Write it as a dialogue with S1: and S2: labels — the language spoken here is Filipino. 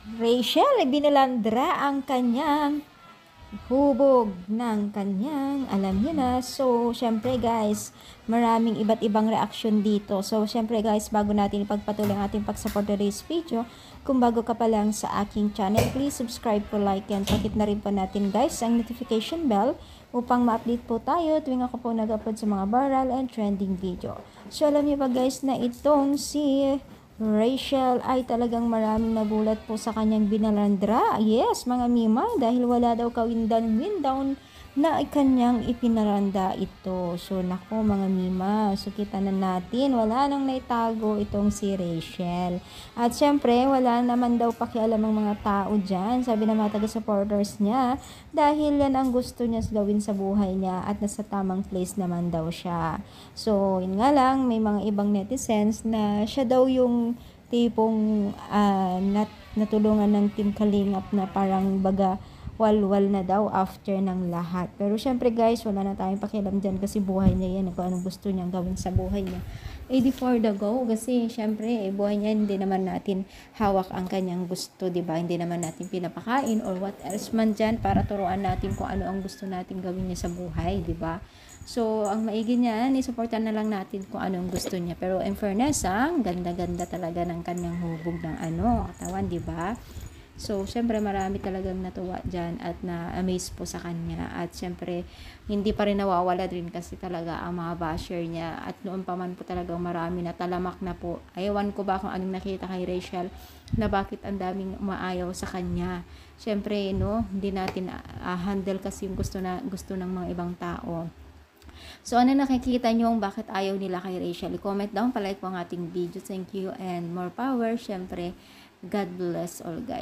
S1: Rachel, binalandra ang kanyang hubog ng kanyang, alam niyo na. So, syempre guys, maraming iba't ibang reaksyon dito. So, syempre guys, bago natin ipagpatuloy ang ating pag-support today's video, kung bago ka pa lang sa aking channel, please subscribe po, like, and pakit na rin po natin guys ang notification bell upang ma-update po tayo tuwing ako po nag-upload sa mga viral and trending video. So, alam niyo ba guys na itong si Rachel ay talagang maraming nagulat po sa kanyang binalandra. Yes, mga mima, dahil wala daw kawindan-windown na kanyang ipinaranda ito. So, nako mga mima, so kita na natin, wala nang naitago itong si Rachel. At syempre, wala naman daw pakialam ang mga tao dyan, sabi ng mga taga-supporters niya, dahil yan ang gusto niya gawin sa buhay niya at nasa tamang place naman daw siya. So, yun nga lang, may mga ibang netizens na siya daw yung tipong natulungan ng Team Kalingap na parang baga walwal na daw after ng lahat. Pero syempre guys, wala na tayong pakialam dyan kasi buhay niya yan. Kung anong gusto niyang gawin sa buhay niya. For the go. Kasi syempre, buhay niya, hindi naman natin hawak ang kanyang gusto, diba? Hindi naman natin pinapakain or what else man dyan para turuan natin kung ano ang gusto natin gawin niya sa buhay, diba? So, ang maigi niyan, isuportan na lang natin kung ano ang gusto niya. Pero in fairness, ang ganda-ganda talaga ng kanyang hubog ng katawan, diba? So, syempre marami talagang natuwa dyan at na-amaze po sa kanya. At syempre, hindi pa rin nawawala din kasi talaga ang mga basher niya. At noon pa man po talagang marami na talamak na po. Ayawan ko ba kung anong nakita kay Rachel na bakit ang daming umaayaw sa kanya. Syempre, no, hindi natin handle kasi yung gusto ng mga ibang tao. So, ano nakikita nyo bakit ayaw nila kay Rachel? I-comment down, palike po ang ating video. Thank you and more power. Syempre, God bless all guys.